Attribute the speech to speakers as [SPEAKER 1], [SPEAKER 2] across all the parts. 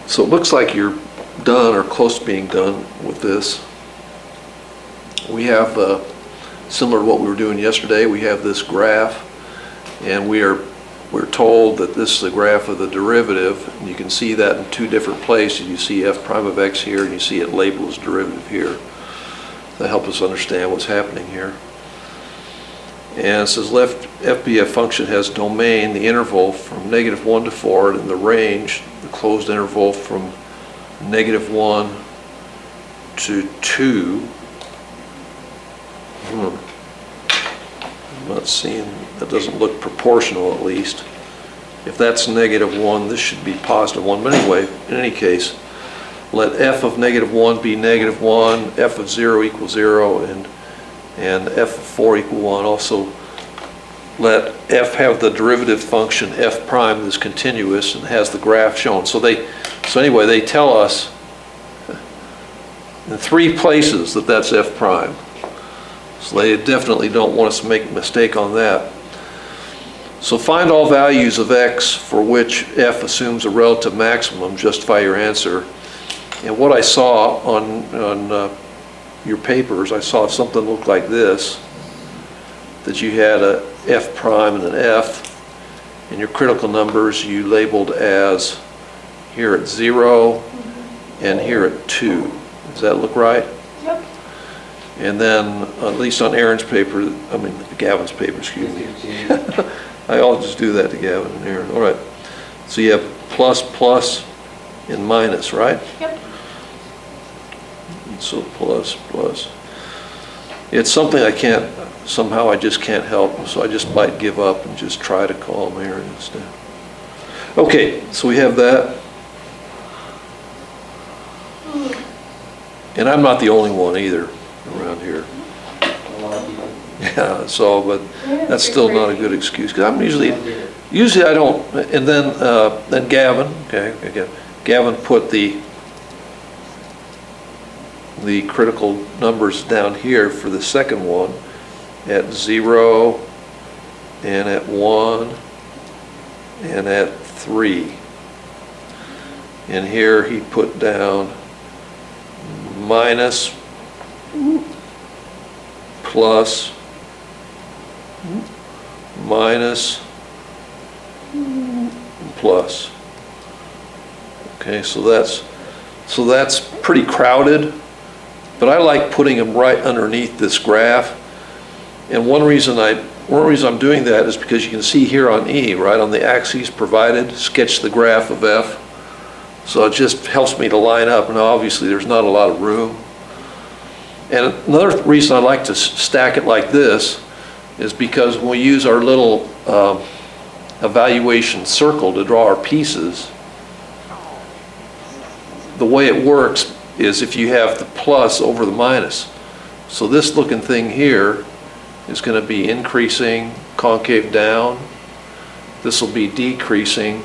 [SPEAKER 1] So it looks like you're done or close to being done with this. We have, similar to what we were doing yesterday, we have this graph, and we're told that this is a graph of the derivative, and you can see that in two different places. You see f prime of x here, and you see it labeled as derivative here. That helps us understand what's happening here. And it says f be a function has domain, the interval from -1 to 4, and the range, the closed interval from -1 to 2. I'm not seeing, that doesn't look proportional at least. If that's -1, this should be +1. But anyway, in any case, let f of -1 be -1, f of 0 equal 0, and f of 4 equal 1. Also, let f have the derivative function f prime that's continuous and has the graph shown. So anyway, they tell us in 3 places that that's f prime. So they definitely don't want us to make a mistake on that. So find all values of x for which f assumes a relative maximum, justify your answer. And what I saw on your papers, I saw something look like this, that you had a f prime and an f, and your critical numbers you labeled as here at 0 and here at 2. Does that look right?
[SPEAKER 2] Yep.
[SPEAKER 1] And then, at least on Aaron's paper, I mean Gavin's paper, excuse me. I always just do that to Gavin and Aaron. All right. So you have plus, plus, and minus, right?
[SPEAKER 2] Yep.
[SPEAKER 1] So plus, plus. It's something I just can't help, so I just might give up and just try to call him Aaron instead. Okay, so we have that. And I'm not the only one either around here. Yeah, so, but that's still not a good excuse, because I'm usually I don't, and then Gavin, okay, Gavin put the critical numbers down here for the second one at 0 and at 1 and at 3. And here he put down minus, plus, minus, plus. Okay, so that's pretty crowded, but I like putting them right underneath this graph. And one reason I'm doing that is because you can see here on E, right on the axes provided, sketch the graph of f. So it just helps me to line up. Now obviously there's not a lot of room. And another reason I like to stack it like this is because when we use our little evaluation circle to draw our pieces, the way it works is if you have the plus over the minus. So this looking thing here is going to be increasing, concave down. This will be decreasing,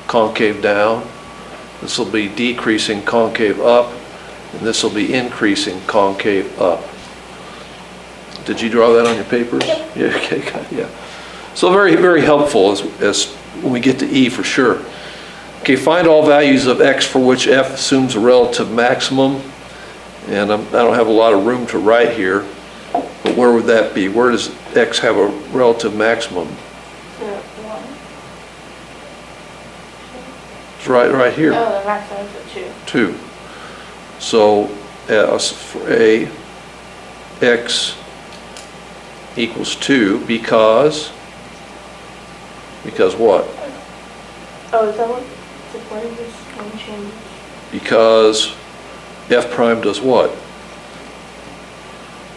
[SPEAKER 1] concave down. This will be decreasing, concave up. And this will be increasing, concave up. Did you draw that on your papers?
[SPEAKER 2] Yep.
[SPEAKER 1] Yeah, okay, yeah. So very, very helpful as when we get to E for sure. Okay, find all values of x for which f assumes a relative maximum. And I don't have a lot of room to write here, but where would that be? Where does x have a relative maximum? It's right here.
[SPEAKER 2] Oh, the maximum is at 2.
[SPEAKER 1] 2. So for a, x equals 2 because what?
[SPEAKER 2] Oh, is that what this one changes?
[SPEAKER 1] Because f prime does what?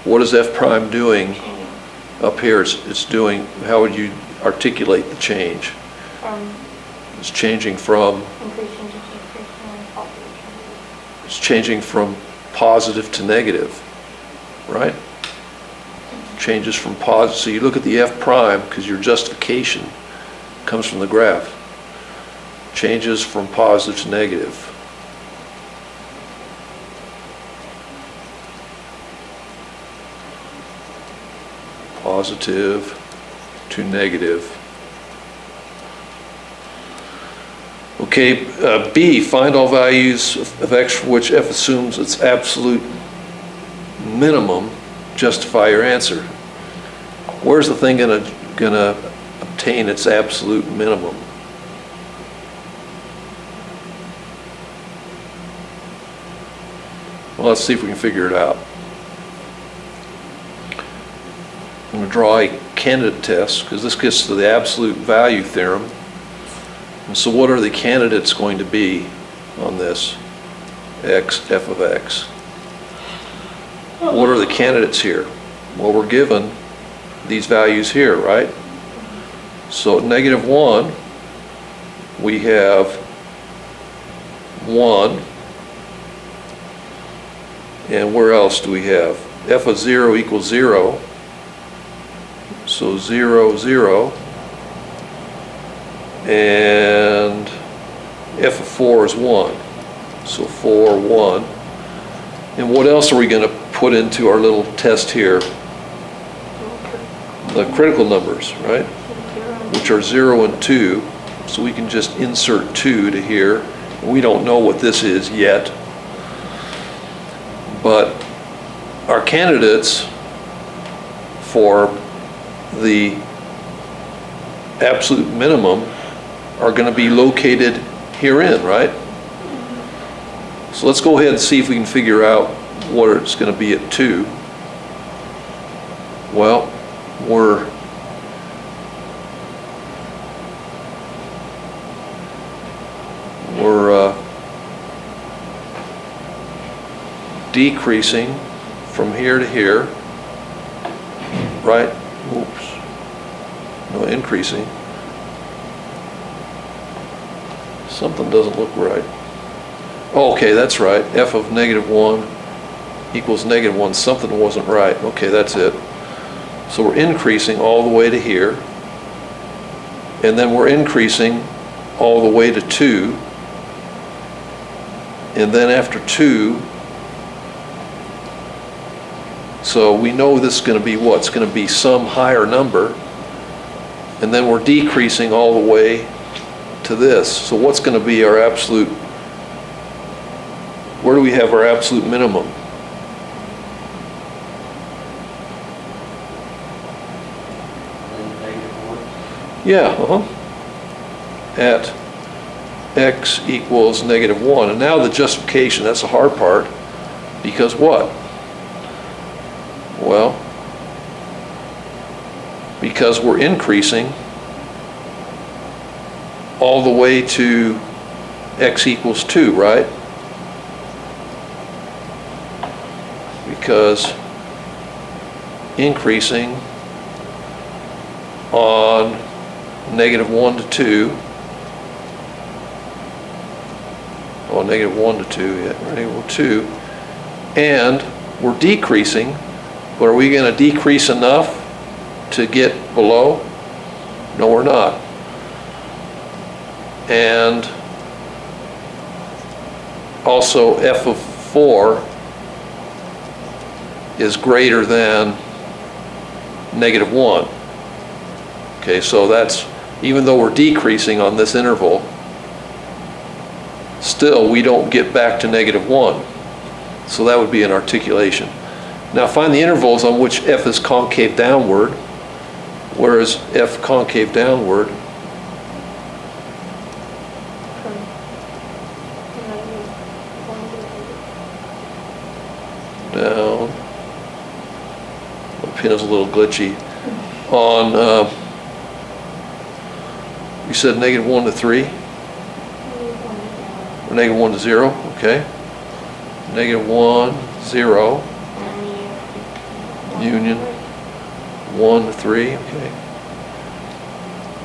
[SPEAKER 1] What is f prime doing up here? It's doing, how would you articulate the change? It's changing from,
[SPEAKER 2] Increasing to decreasing and positive.
[SPEAKER 1] it's changing from positive to negative, right? Changes from positive. So you look at the f prime, because your justification comes from the graph. Changes from positive to negative. Positive to negative. Okay, B, find all values of x for which f assumes its absolute minimum, justify your answer. Where's the thing gonna obtain its absolute minimum? Well, let's see if we can figure it out. I'm going to draw a candidate test because this gets to the absolute value theorem. And so what are the candidates going to be on this x, f of x? What are the candidates here? Well, we're given these values here, right? So at -1, we have 1. And where else do we have? F of 0 equals 0. So 0, 0. And f of 4 is 1. So 4, 1. And what else are we going to put into our little test here? The critical numbers, right? Which are 0 and 2. So we can just insert 2 to here. We don't know what this is yet. But our candidates for the absolute minimum are going to be located herein, right? So let's go ahead and see if we can figure out what it's going to be at 2. Well, we're decreasing from here to here, right? Oops. No, increasing. Something doesn't look right. Oh, okay, that's right. F of -1 equals -1. Something wasn't right. Okay, that's it. So we're increasing all the way to here. And then we're increasing all the way to 2. And then after 2, so we know this is going to be what? It's going to be some higher number. And then we're decreasing all the way to this. So what's going to be our absolute, where do we have our absolute minimum? Yeah, at x equals -1. And now the justification, that's the hard part. Because what? Well, because we're increasing all the way to x equals 2, right? Because increasing on -1 to 2, oh, -1 to 2, yeah, -2, and we're decreasing, but are we going to decrease enough to get below? No, we're not. And also f of 4 is greater than -1. Okay, so that's, even though we're decreasing on this interval, still we don't get back to -1. So that would be an articulation. Now find the intervals on which f is concave downward. Where is f concave downward? Down. My pen is a little glitchy. On, you said -1 to 3? Or -1 to 0, okay. -1, 0. Union 1 to 3, okay.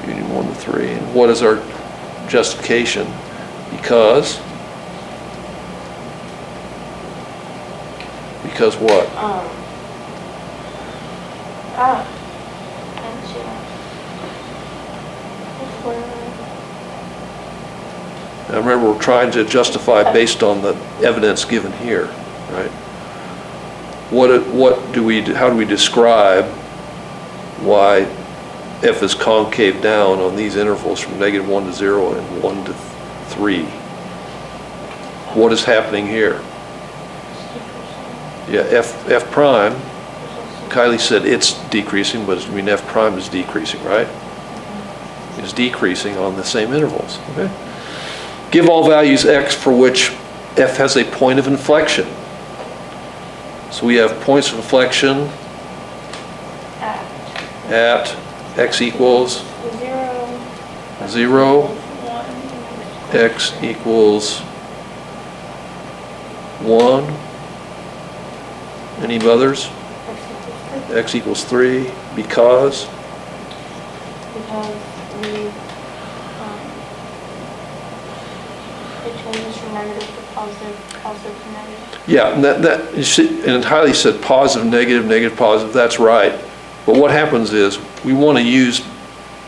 [SPEAKER 1] Union 1 to 3. And what is our justification? Because what? Now remember, we're trying to justify based on the evidence given here, right? What do we do? How do we describe why f is concave down on these intervals from -1 to 0 and 1 to 3. What is happening here? Yeah, F prime, Kylie said it's decreasing, but I mean F prime is decreasing, right? Is decreasing on the same intervals, okay? Give all values x for which f has a point of inflection. So we have points of inflection at x equals 0, x equals 1. Any others? X equals 3 because
[SPEAKER 2] it changes from negative to positive, positive to negative.
[SPEAKER 1] yeah, and that you see, and Hiley said positive, negative, negative, positive. That's right. But what happens is we want to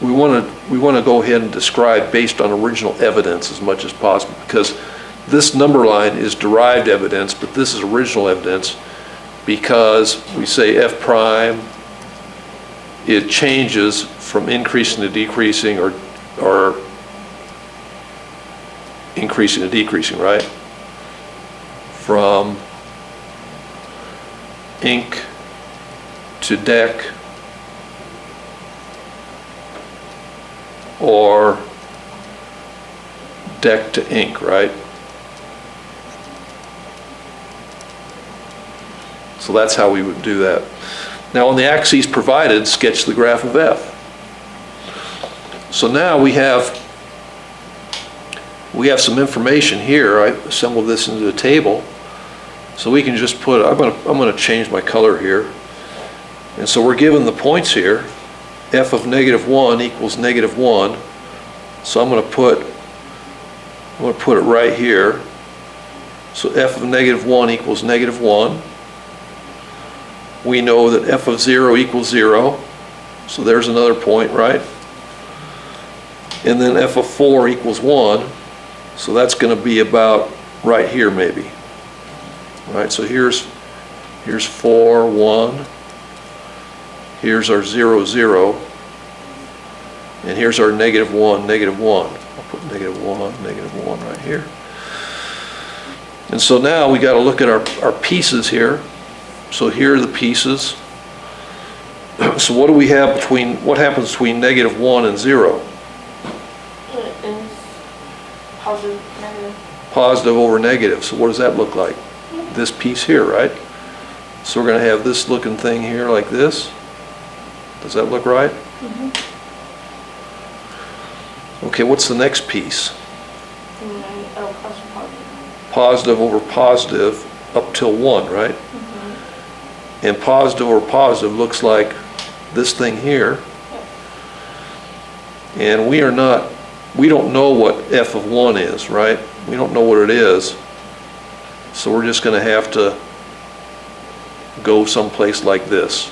[SPEAKER 1] go ahead and describe based on original evidence as much as possible, because this number line is derived evidence, but this is original evidence, because we say f prime, it changes from increasing to decreasing, or increasing to decreasing, right? From ink to deck, or deck to ink, right? So that's how we would do that. Now on the axes provided, sketch the graph of f. So now we have some information here. I assembled this into a table. So we can just put, I'm going to change my color here. And so we're given the points here. F of -1 equals -1. So I'm going to put it right here. So f of -1 equals -1. We know that f of 0 equals 0. So there's another point, right? And then f of 4 equals 1. So that's going to be about right here maybe. Right, so here's 4, 1. Here's our 0, 0. And here's our -1, -1. I'll put -1 right here. And so now we got to look at our pieces here. So here are the pieces. So what do we have what happens between -1 and 0?
[SPEAKER 2] It is positive, negative.
[SPEAKER 1] Positive over negative. So what does that look like? This piece here, right? So we're going to have this looking thing here like this. Does that look right?
[SPEAKER 2] Mm-hmm.
[SPEAKER 1] Okay, what's the next piece?
[SPEAKER 2] Positive.
[SPEAKER 1] Positive over positive up till 1, right?
[SPEAKER 2] Mm-hmm.
[SPEAKER 1] And positive over positive looks like this thing here.
[SPEAKER 2] Yep.
[SPEAKER 1] And we don't know what f of 1 is, right? We don't know what it is. So we're just going to have to go someplace like this.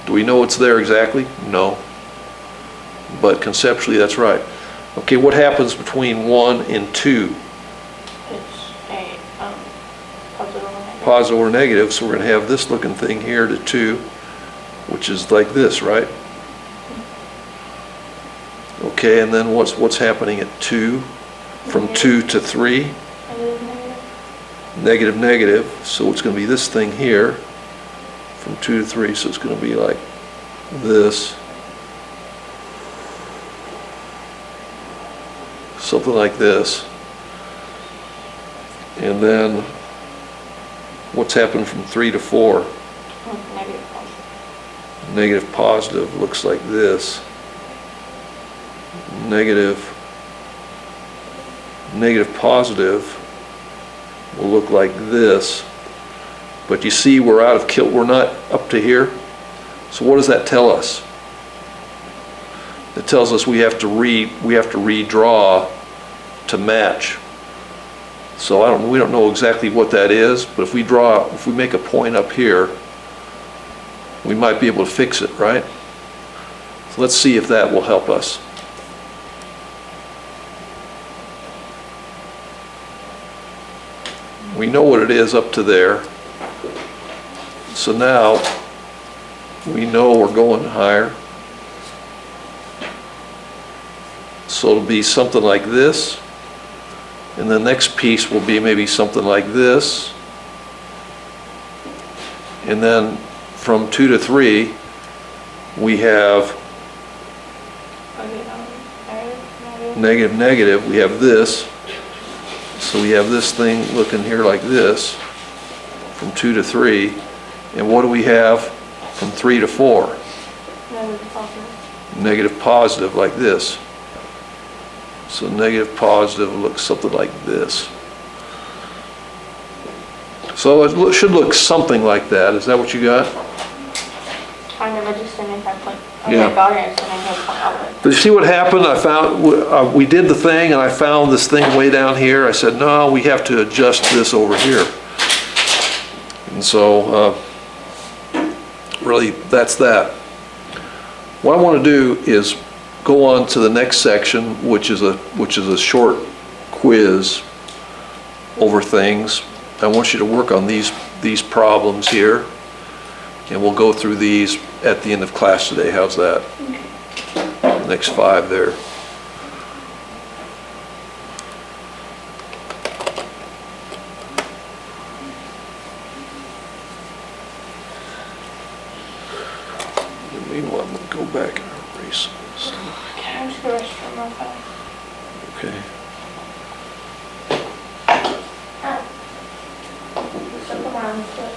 [SPEAKER 1] Do we know it's there exactly? No. But conceptually, that's right. Okay, what happens between 1 and 2?
[SPEAKER 2] It's a positive over negative.
[SPEAKER 1] Positive or negative, so we're going to have this looking thing here to 2, which is like this, right? Okay, and then what's happening at 2? From 2 to 3?
[SPEAKER 2] Negative, negative.
[SPEAKER 1] Negative, negative, so it's going to be this thing here from 2 to 3, so it's going to be like this. Something like this. And then what's happened from 3 to 4?
[SPEAKER 2] Negative, positive.
[SPEAKER 1] Negative, positive looks like this. Negative, positive will look like this. But you see we're out of kilt, we're not up to here. So what does that tell us? It tells us we have to redraw to match. So we don't know exactly what that is, but if we make a point up here, we might be able to fix it, right? So let's see if that will help us. We know what it is up to there. So now we know we're going higher. So it'll be something like this. And the next piece will be maybe something like this. And then from 2 to 3, we have negative, negative, we have this. So we have this thing looking here like this, from 2 to 3. And what do we have from 3 to 4?
[SPEAKER 2] Negative, positive.
[SPEAKER 1] Negative, positive, like this. So negative, positive looks something like this. So it should look something like that. Is that what you got?
[SPEAKER 2] Kind of, I just didn't impact like,
[SPEAKER 1] Yeah.
[SPEAKER 2] okay, got it, I just didn't impact outlet.
[SPEAKER 1] But you see what happened? I found, we did the thing and I found this thing way down here. I said, no, we have to adjust this over here. And so, really, that's that. What I want to do is go on to the next section, which is a short quiz over things. I want you to work on these problems here, and we'll go through these at the end of class today. How's that? Next 5 there. Meanwhile, I'm going to go back and erase this.
[SPEAKER 2] Can I just go restroom real fast?
[SPEAKER 1] Okay.
[SPEAKER 2] Just look around, but.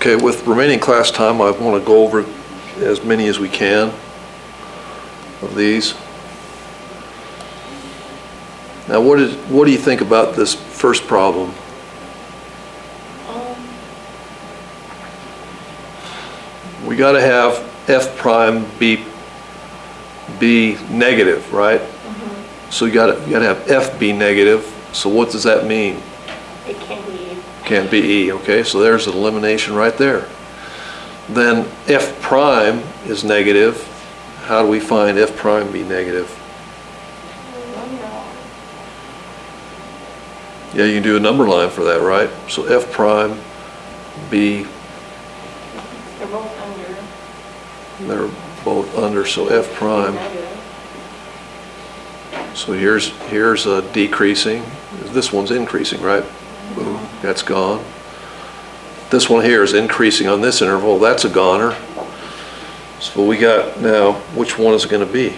[SPEAKER 1] Okay, with remaining class time, I want to go over as many as we can of these. Now, what do you think about this first problem? We got to have f prime be negative, right? So you got to have f be negative. So what does that mean?
[SPEAKER 2] It can't be E.
[SPEAKER 1] Can't be E. Okay, so there's an elimination right there. Then f prime is negative. How do we find f prime be negative? Yeah, you can do a number line for that, right? So f prime be,
[SPEAKER 2] They're both under.
[SPEAKER 1] they're both under, so f prime.
[SPEAKER 2] Negative.
[SPEAKER 1] So here's a decreasing. This one's increasing, right? Boom, that's gone. This one here is increasing on this interval. That's a goner. So we got now, which one is it going to be?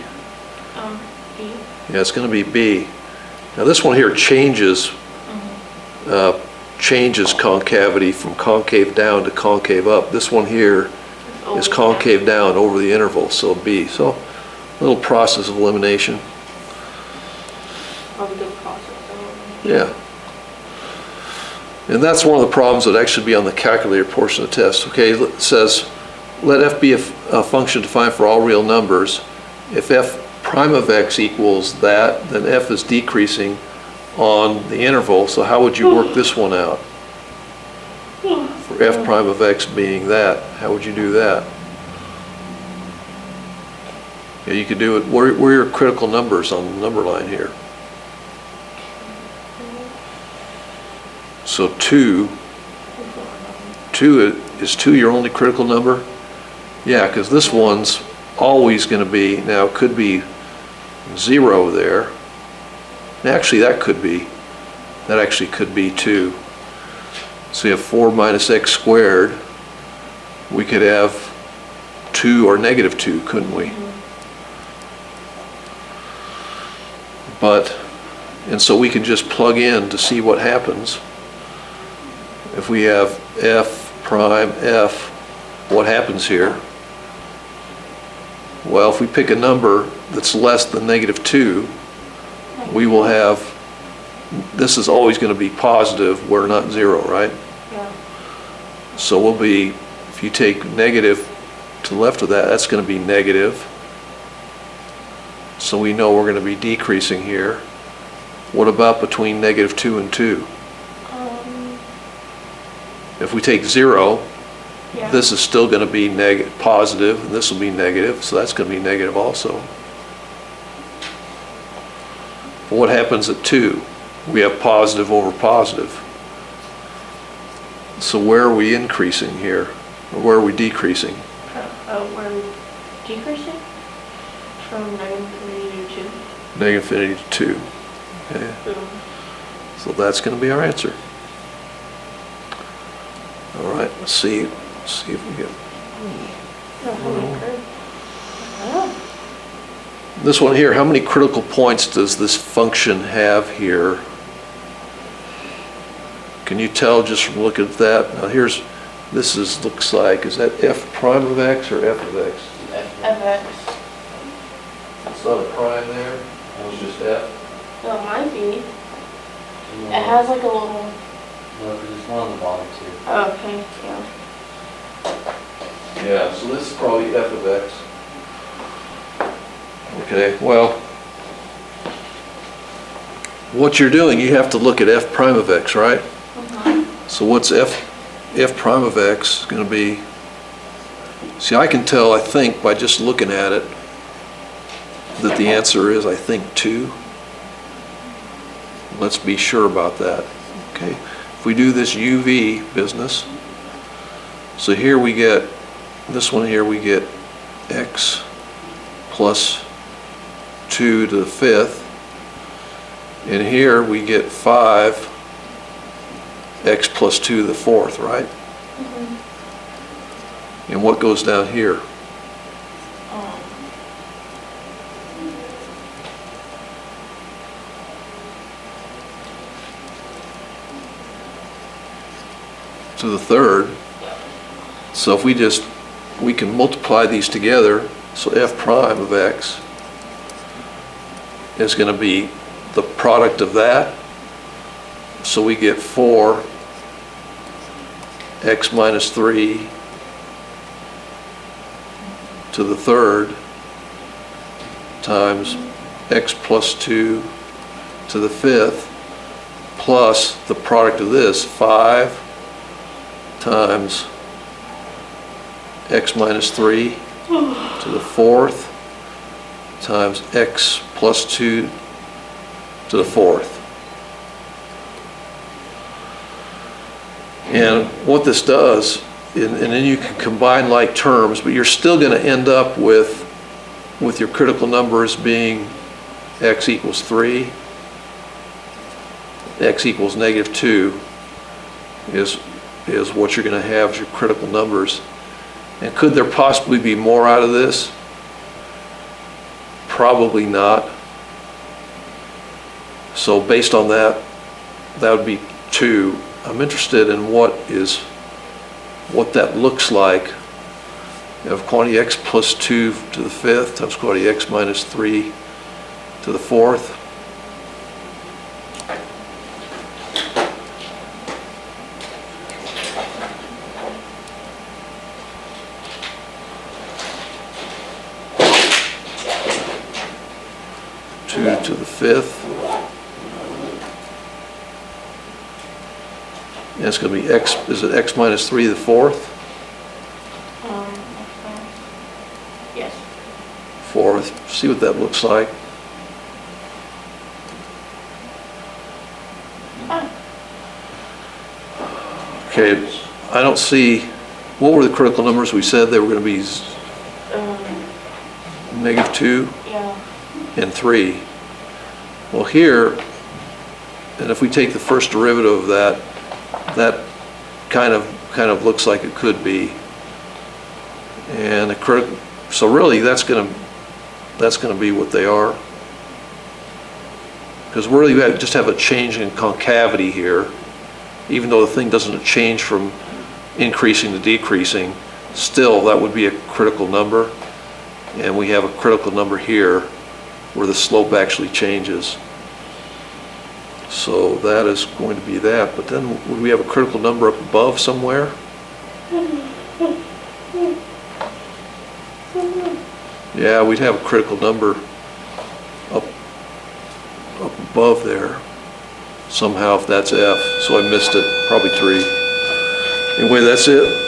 [SPEAKER 2] B.
[SPEAKER 1] Yeah, it's going to be B. Now this one here changes changes concavity from concave down to concave up. This one here is concave down over the interval, so B. So a little process of elimination.
[SPEAKER 2] Probably good process.
[SPEAKER 1] Yeah. And that's one of the problems that actually be on the calculator portion of the test. Okay, it says, let f be a function defined for all real numbers. If f prime of x equals that, then f is decreasing on the interval. So how would you work this one out? For f prime of x being that, how would you do that? Yeah, you could do it, where are your critical numbers on the number line here? So 2 is 2 your only critical number? Yeah, because this one's always going to be, now it could be 0 there. Actually, that actually could be 2. So you have 4 minus x squared. We could have 2 or negative 2, couldn't we? And so we can just plug in to see what happens. If we have f prime f, what happens here? Well, if we pick a number that's less than negative 2, we will have, this is always going to be positive, where not 0, right?
[SPEAKER 2] Yeah.
[SPEAKER 1] So we'll be, if you take negative to the left of that, that's going to be negative. So we know we're going to be decreasing here. What about between negative 2 and 2? If we take 0,
[SPEAKER 2] Yeah.
[SPEAKER 1] this is still going to be positive, and this will be negative, so that's going to be negative also. What happens at 2? We have positive over positive. So where are we increasing here? Or where are we decreasing?
[SPEAKER 2] We're decreasing from negative infinity to 2.
[SPEAKER 1] Negative infinity to 2. Okay. So that's going to be our answer. All right, let's see if we get this one here. How many critical points does this function have here? Can you tell just from looking at that? Now here's, looks like, is that f prime of x or f of x?
[SPEAKER 2] Fx.
[SPEAKER 1] It's not a prime there, it's just f.
[SPEAKER 2] No, it might be. It has like a little.
[SPEAKER 3] No, because there's one on the bottom too.
[SPEAKER 2] Oh, okay, yeah.
[SPEAKER 1] Yeah, so this is probably f of x. Okay, well, what you're doing, you have to look at f prime of x, right? So what's f prime of x going to be? See, I can tell, I think, by just looking at it, that the answer is, I think, 2. Let's be sure about that. Okay, if we do this UV business, so here we get, this one here we get x plus 2 to the 5th, and here we get 5 x plus 2 to the 4th, right? And what goes down here? To the 3rd. So if we can multiply these together, so f prime of x is going to be the product of that. So we get 4 x minus 3 to the third times x plus 2 to the fifth plus the product of this, 5 times x minus 3 to the fourth times x plus 2 to the fourth. And what this does, and then you can combine like terms, but you're still going to end up with your critical numbers being x equals 3, x equals negative 2 is what you're going to have as your critical numbers. And could there possibly be more out of this? Probably not. So based on that, that would be 2. I'm interested in what that looks like. You have quantity x plus 2 to the fifth times quantity x minus 3 to the fourth. To the fifth, and it's going to be x, is it x minus 3 to the fourth?
[SPEAKER 2] Yes.
[SPEAKER 1] Fourth, see what that looks like. Okay, I don't see, what were the critical numbers we said they were going to be? Negative 2
[SPEAKER 2] Yeah.
[SPEAKER 1] and 3. Well here, and if we take the first derivative of that, that kind of looks like it could be. And the critical, so really that's going to be what they are. Because we're really just have a change in concavity here, even though the thing doesn't change from increasing to decreasing, still that would be a critical number. And we have a critical number here where the slope actually changes. So that is going to be that. But then would we have a critical number up above somewhere? Yeah, we'd have a critical number up above there somehow if that's F. So I missed it, probably 3. Anyway, that's it.